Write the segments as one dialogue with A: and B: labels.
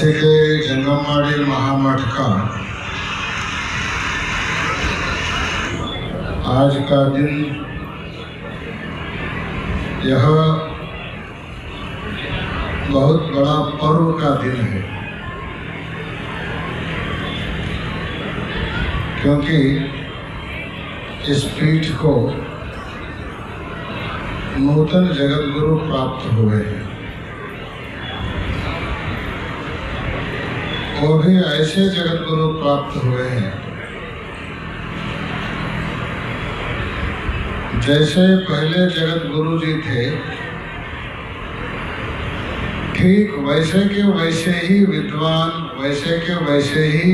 A: काशी के जंगमवाड़ी महामठ का आज का दिन यह बहुत बड़ा पर्व का दिन है, क्योंकि इस पीठ को नूतन जगत गुरु प्राप्त हुए हैं। वो भी ऐसे जगत गुरु प्राप्त हुए हैं जैसे पहले जगत गुरु जी थे, ठीक वैसे के वैसे ही विद्वान, वैसे के वैसे ही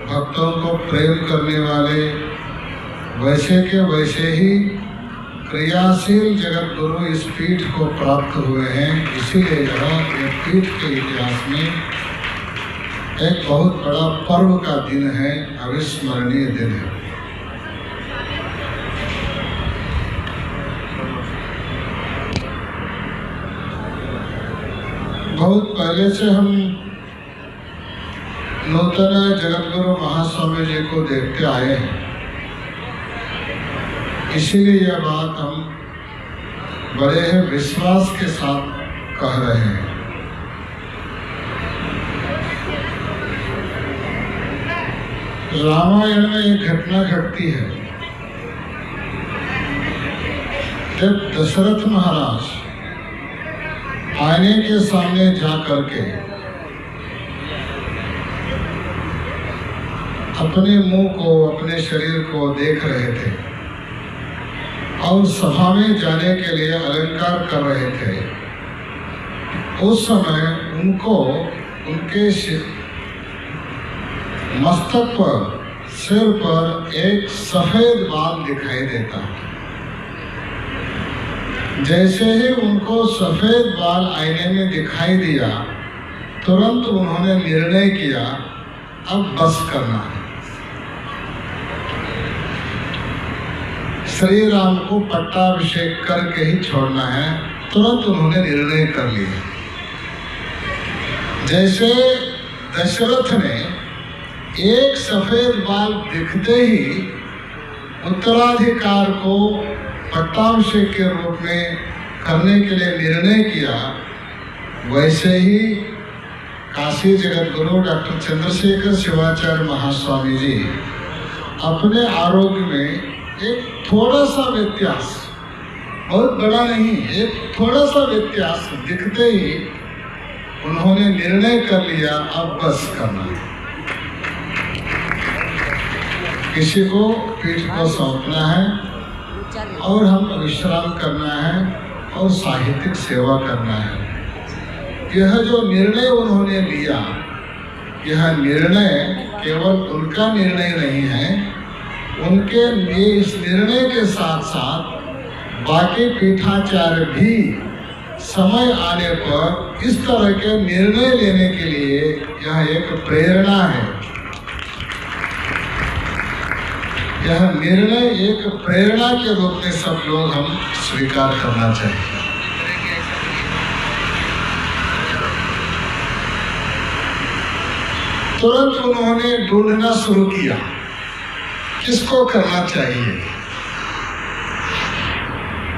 A: भक्तों को प्रेम करने वाले, वैसे के वैसे ही क्रियाशील जगत गुरु इस पीठ को प्राप्त हुए हैं। इसीलिए यह पीठ के इतिहास में एक बहुत बड़ा पर्व का दिन है, अविस्मरणीय दिन है। बहुत पहले से हम नूतन जगत गुरु महास्वामी जी को देखते आए हैं, इसीलिए यह बात हम बड़े ही विश्वास के साथ कह रहे हैं। रामायण में एक घटना घटती है। जब दशरथ महाराज आईने के सामने जा करके अपने मुंह को, अपने शरीर को देख रहे थे और सभा में जाने के लिए अलंकार कर रहे थे, उस समय उनको उनके मस्तक पर, सिर पर एक सफेद बाल दिखाई देता है। जैसे ही उनको सफेद बाल आईने में दिखाई दिया, तुरंत उन्होंने निर्णय किया अब बस करना है। श्री राम को पट्टाभिषेक करके ही छोड़ना है, तुरंत उन्होंने निर्णय कर लिया। जैसे दशरथ ने एक सफेद बाल दिखते ही उत्तराधिकार को पट्टाभिषेक के रूप में करने के लिए निर्णय किया, वैसे ही काशी जगत गुरु डॉक्टर चंद्रशेखर शिवाचार्य महास्वामी जी अपने आरोग्य में एक थोड़ा सा व्यत्यास, बहुत बड़ा नहीं, एक थोड़ा सा व्यत्यास दिखते ही उन्होंने निर्णय कर लिया अब बस करना है। किसी को पीठ को सौंपना है और हम विश्राम करना है और साहित्यिक सेवा करना है। यह जो निर्णय उन्होंने लिया, यह निर्णय केवल उनका निर्णय नहीं है, उनके इस निर्णय के साथ साथ बाकी पीठाचार्य भी समय आने पर इस तरह के निर्णय लेने के लिए यह एक प्रेरणा है। यह निर्णय एक प्रेरणा के रूप में सब लोग हम स्वीकार करना चाहिए। तुरंत उन्होंने ढूंढना शुरू किया किसको करना चाहिए,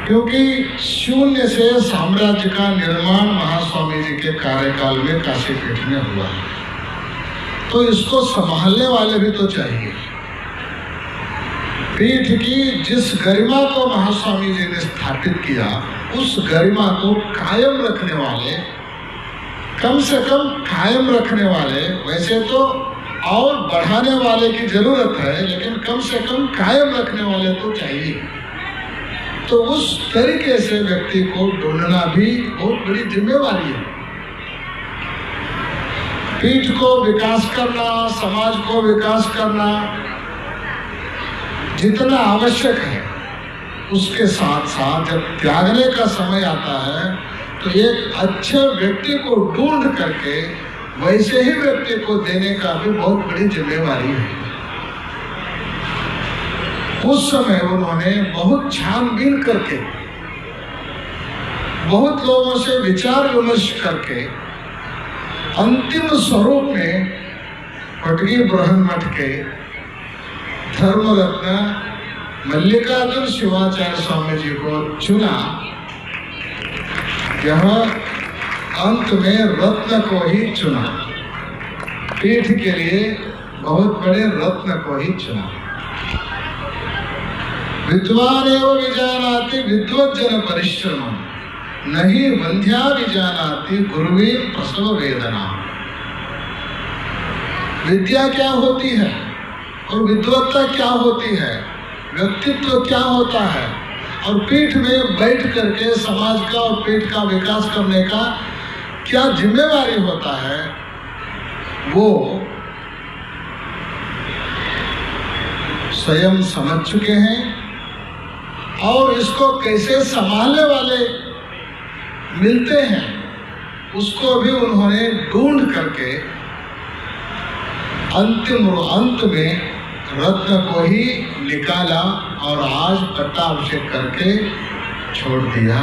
A: क्योंकि शून्य से साम्राज्य का निर्माण महास्वामी जी के कार्यकाल में काशी पीठ में हुआ, तो इसको संभालने वाले भी तो चाहिए। पीठ की जिस गरिमा को महास्वामी जी ने स्थापित किया, उस गरिमा को कायम रखने वाले, कम से कम कायम रखने वाले, वैसे तो और बढ़ाने वाले की जरूरत है, लेकिन कम से कम कायम रखने वाले तो चाहिए। तो उस तरीके से व्यक्ति को ढूंढना भी बहुत बड़ी जिम्मेवारी है। पीठ को विकास करना, समाज को विकास करना जितना आवश्यक है, उसके साथ साथ जब त्यागने का समय आता है तो एक अच्छे व्यक्ति को ढूंढ करके वैसे ही व्यक्ति को देने का भी बहुत बड़ी जिम्मेवारी है। उस समय उन्होंने बहुत छानबीन करके, बहुत लोगों से विचार विमर्श करके अंतिम स्वरूप में पटगी ब्रह्म मठ के धर्म रत्न मल्लिकार्जुन शिवाचार्य स्वामी जी को चुना। यह अंत में रत्न को ही चुना, पीठ के लिए बहुत बड़े रत्न को ही चुना। विद्वान एवं विजानाति विद्वज्जन परिश्रम, नहीं वंध्या विजानाति गुरुवी प्रसव वेदना। विद्या क्या होती है और विद्वत्ता क्या होती है, व्यक्तित्व क्या होता है, और पीठ में बैठ करके समाज का और पीठ का विकास करने का क्या जिम्मेवारी होता है, वो स्वयं समझ चुके हैं। और इसको कैसे संभालने वाले मिलते हैं उसको भी उन्होंने ढूंढ करके अंत में रत्न को ही निकाला और आज पट्टाभिषेक करके छोड़ दिया।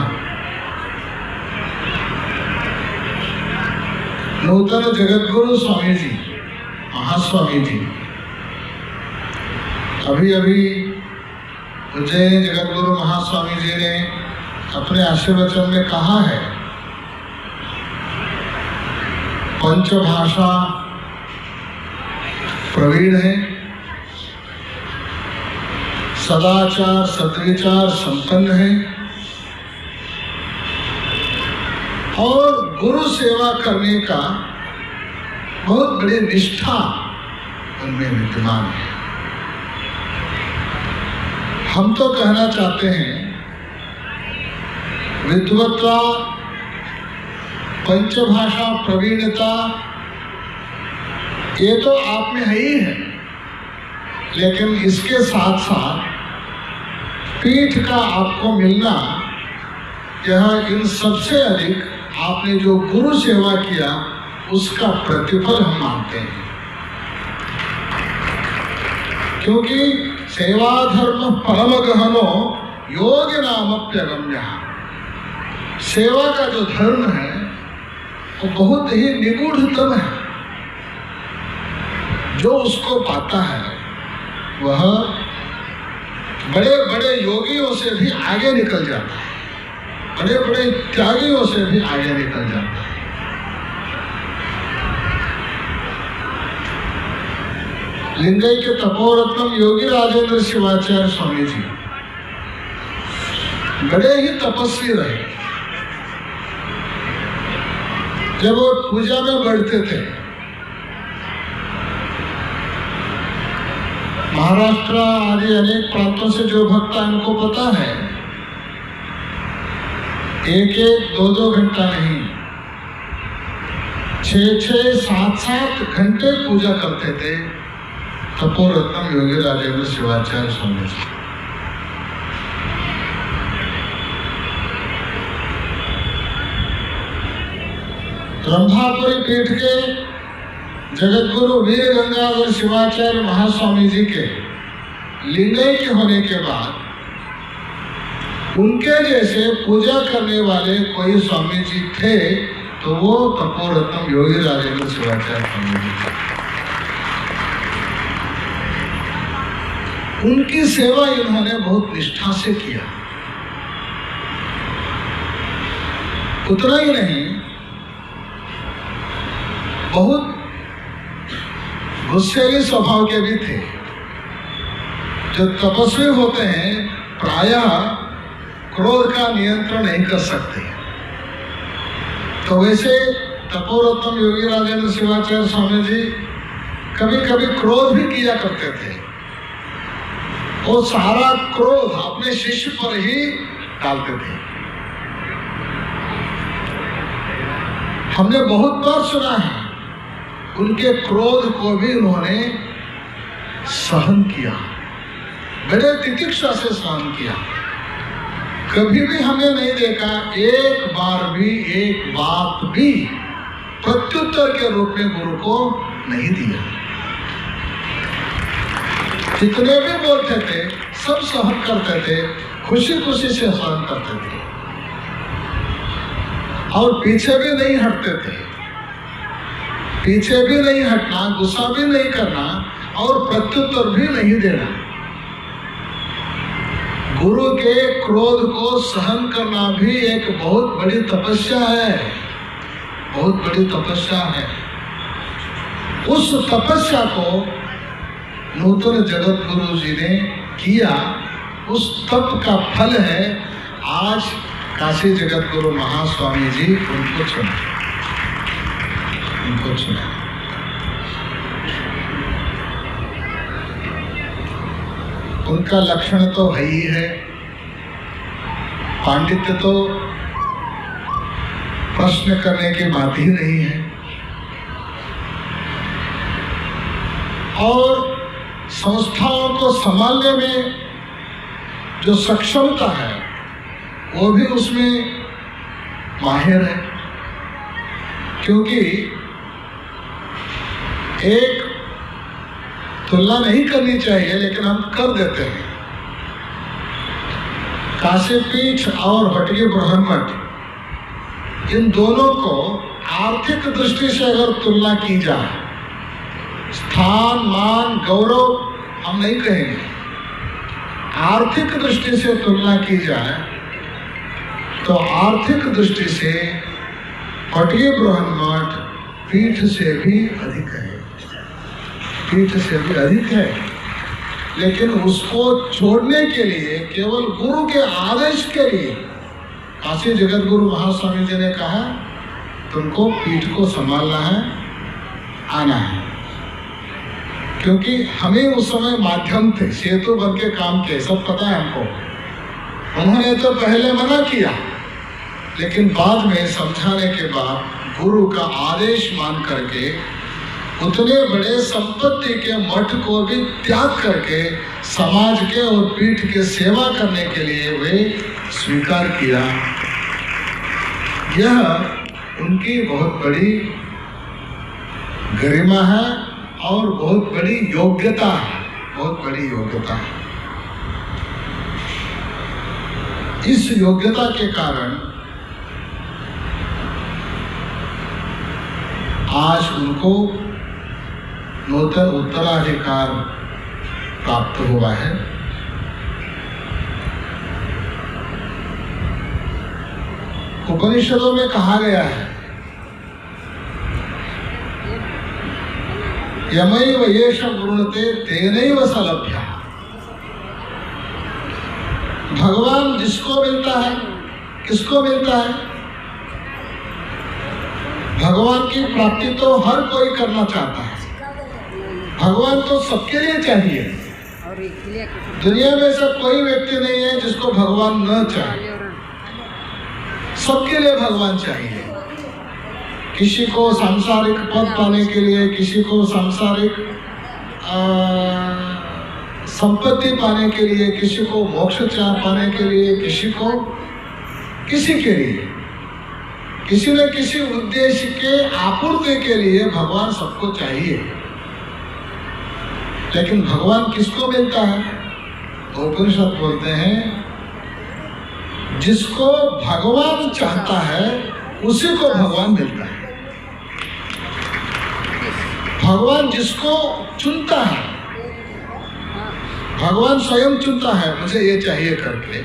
A: नूतन जगतगुरु स्वामी जी, महास्वामी जी, अभी उज्जैन जगतगुरु महास्वामी जी ने अपने आशीर्वचन में कहा है, पंचभाषा प्रवीण है, सदाचार सद्विचार संपन्न है और गुरु सेवा करने का बहुत बड़ी निष्ठा उनमें विद्यमान है। हम तो कहना चाहते हैं विद्वत्ता, पंचभाषा प्रवीणता ये तो आप में है ही है, लेकिन इसके साथ साथ पीठ का आपको मिलना, यह इन सबसे अधिक आपने जो गुरु सेवा किया उसका प्रतिफल हम मानते हैं। क्योंकि सेवा धर्म परम गहनो योग नामप्यगम्य, सेवा का जो धर्म है वो बहुत ही निगूढ़तम है। जो उसको पाता है वह बड़े बड़े योगियों से भी आगे निकल जाता है, बड़े बड़े त्यागियों से भी आगे निकल जाता है। लिंगई के तपोरत्नम योगी राजेंद्र शिवाचार्य स्वामी जी बड़े ही तपस्वी रहे। जब वो पूजा में बैठते थे, महाराष्ट्र आदि अनेक प्रांतों से जो भक्त इनको पता है, एक एक दो दो घंटा नहीं, 6-6, 7-7 घंटे पूजा करते थे तपोरत्नम योगी राजेंद्र शिवाचार्य स्वामी जी। ब्रह्मापुरी पीठ के जगतगुरु वीर गंगाधर शिवाचार्य महास्वामी जी के लिंगई के होने के बाद उनके जैसे पूजा करने वाले कोई स्वामी जी थे तो वो तपोरत्नम योगी राजेंद्र शिवाचार्य स्वामी जी। उनकी सेवा इन्होंने बहुत निष्ठा से किया। उतना ही नहीं, बहुत गुस्सेली स्वभाव के भी थे। जो तपस्वी होते हैं प्रायः क्रोध का नियंत्रण नहीं कर सकते, तो वैसे तपोरत्नम योगी राजेंद्र शिवाचार्य स्वामी जी कभी कभी क्रोध भी किया करते थे। वो सारा क्रोध अपने शिष्य पर ही डालते थे। हमने बहुत बार सुना है उनके क्रोध को भी उन्होंने सहन किया, बड़े तितिक्षा से सहन किया। कभी भी हमने नहीं देखा एक बार भी एक बात भी प्रत्युत्तर के रूप में गुरु को नहीं दिया। जितने भी बोलते थे सब सहन करते थे, खुशी खुशी से सहन करते थे और पीछे भी नहीं हटते थे। पीछे भी नहीं हटना, गुस्सा भी नहीं करना और प्रत्युत्तर भी नहीं देना। गुरु के क्रोध को सहन करना भी एक बहुत बड़ी तपस्या है, बहुत बड़ी तपस्या है। उस तपस्या को नूतन जगत गुरु जी ने किया, उस तप का फल है आज काशी जगत गुरु महास्वामी जी उनको चुना, उनको चुना। उनका लक्षण तो है ही है, पांडित्य तो प्रश्न करने की बात ही नहीं है, और संस्थाओं को संभालने में जो सक्षमता है वो भी उसमें माहिर है। क्योंकि एक तुलना नहीं करनी चाहिए लेकिन हम कर देते हैं। काशी पीठ और हटगी ब्रह्ममठ, इन दोनों को आर्थिक दृष्टि से अगर तुलना की जाए, स्थान मान गौरव हम नहीं कहेंगे, आर्थिक दृष्टि से तुलना की जाए तो आर्थिक दृष्टि से हटगी ब्रह्ममठ पीठ से भी अधिक है, पीठ से भी अधिक है। लेकिन उसको छोड़ने के लिए केवल गुरु के आदेश के लिए काशी जगत गुरु महास्वामी जी ने कहा तुमको पीठ को संभालना है, आना है। क्योंकि हमें उस समय माध्यम थे, सेतु बन के काम किए, सब पता है हमको। उन्होंने तो पहले मना किया, लेकिन बाद में समझाने के बाद गुरु का आदेश मान करके उतने बड़े संपत्ति के मठ को भी त्याग करके समाज के और पीठ के सेवा करने के लिए वे स्वीकार किया। यह उनकी बहुत बड़ी गरिमा है और बहुत बड़ी योग्यता है, बहुत बड़ी योग्यता है। इस योग्यता के कारण आज उनको नूतन उत्तराधिकार प्राप्त हुआ है। उपनिषदों में कहा गया है यमैव येष वृणते तेनैव स लभ्यः। भगवान जिसको मिलता है, किसको मिलता है? भगवान की प्राप्ति तो हर कोई करना चाहता है, भगवान तो सबके लिए चाहिए। दुनिया में ऐसा कोई व्यक्ति नहीं है जिसको भगवान न चाहे, सबके लिए भगवान चाहिए। किसी को सांसारिक पद पाने के लिए, किसी को सांसारिक संपत्ति पाने के लिए, किसी को मोक्ष पाने के लिए, किसी के लिए किसी न किसी उद्देश्य के आपूर्ति के लिए भगवान सबको चाहिए। लेकिन भगवान किसको मिलता है? उपनिषद बोलते हैं जिसको भगवान चाहता है उसी को भगवान मिलता है। भगवान जिसको चुनता है, भगवान स्वयं चुनता है मुझे ये चाहिए करके,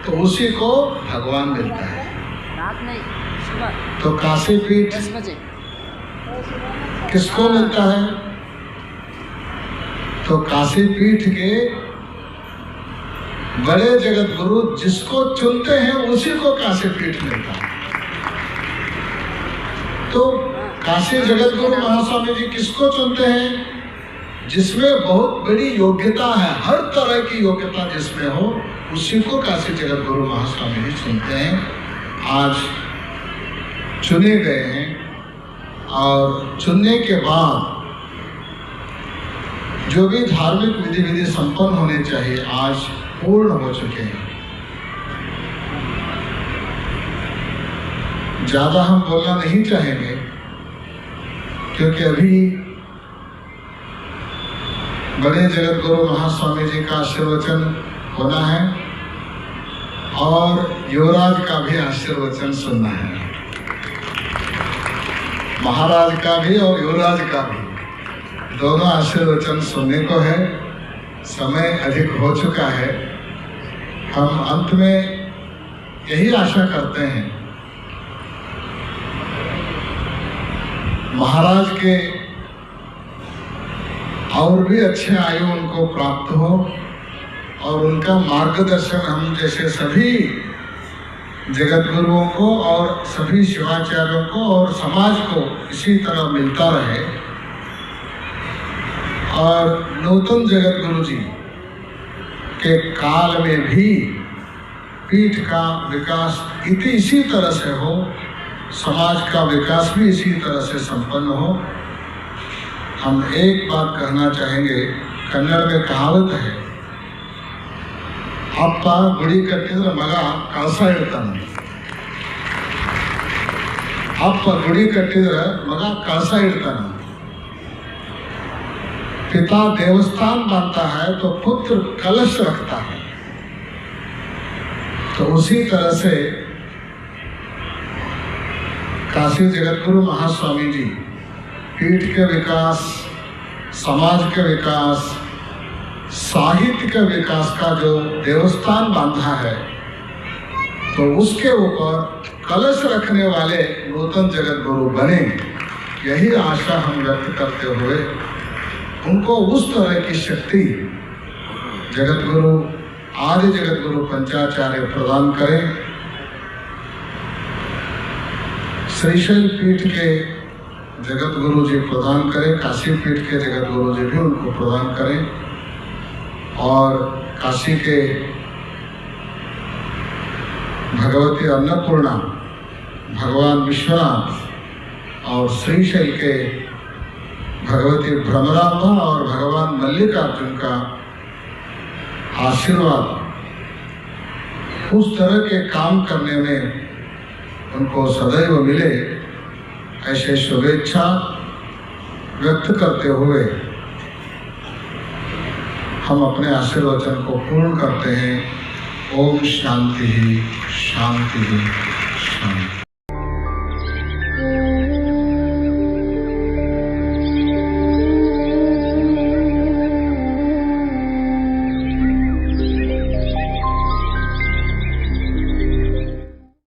A: तो उसी को भगवान मिलता है। तो काशी पीठ किसको मिलता है? तो काशी पीठ के बड़े जगत गुरु जिसको चुनते हैं उसी को काशी पीठ मिलता है। तो काशी जगत गुरु महास्वामी जी किसको चुनते हैं? जिसमें बहुत बड़ी योग्यता है, हर तरह की योग्यता जिसमें हो उसी को काशी जगत गुरु महास्वामी जी चुनते हैं। आज चुने गए हैं और चुनने के बाद जो भी धार्मिक विधि संपन्न होने चाहिए आज पूर्ण हो चुके हैं। ज्यादा हम बोलना नहीं चाहेंगे क्योंकि अभी बड़े जगत गुरु महास्वामी जी का आशीर्वचन होना है और युवराज का भी आशीर्वचन सुनना है। महाराज का भी और युवराज का भी, दोनों आशीर्वचन सुनने को है। समय अधिक हो चुका है। हम अंत में यही आशा करते हैं महाराज के और भी अच्छे आयु उनको प्राप्त हो और उनका मार्गदर्शन हम जैसे सभी जगत गुरुओं को और सभी शिवाचार्यों को और समाज को इसी तरह मिलता रहे। और नूतन जगत गुरु जी के काल में भी पीठ का विकास इसी तरह से हो, समाज का विकास भी इसी तरह से संपन्न हो। हम एक बात कहना चाहेंगे, कन्नड़ में कहावत है, अप्प गुड़ी कट्टिद्रे मग कलश इड्ताने। अप्प गुड़ी कट्टिद्रे मग कलश इड्ताने। पिता देवस्थान बनता है तो पुत्र कलश रखता है। तो उसी तरह से काशी जगत गुरु महास्वामी जी पीठ के विकास, समाज के विकास, साहित्य के विकास का जो देवस्थान बांधा है, तो उसके ऊपर कलश रखने वाले नूतन जगत गुरु बने, यही आशा हम व्यक्त करते हुए उनको उस तरह की शक्ति जगत गुरु, आदि जगत गुरु पंचाचार्य प्रदान करें। श्रीशैल पीठ के जगत गुरु जी प्रदान करें, काशी पीठ के जगत गुरु जी भी उनको प्रदान करें और काशी के भगवती अन्नपूर्णा, भगवान विश्वनाथ और श्रीशैल के भगवती भ्रमरांबा और भगवान मल्लिकार्जुन का आशीर्वाद उस तरह के काम करने में उनको सदैव मिले, ऐसे शुभेच्छा व्यक्त करते हुए हम अपने आशीर्वचन को पूर्ण करते हैं। ओम शांति ही शांति ही।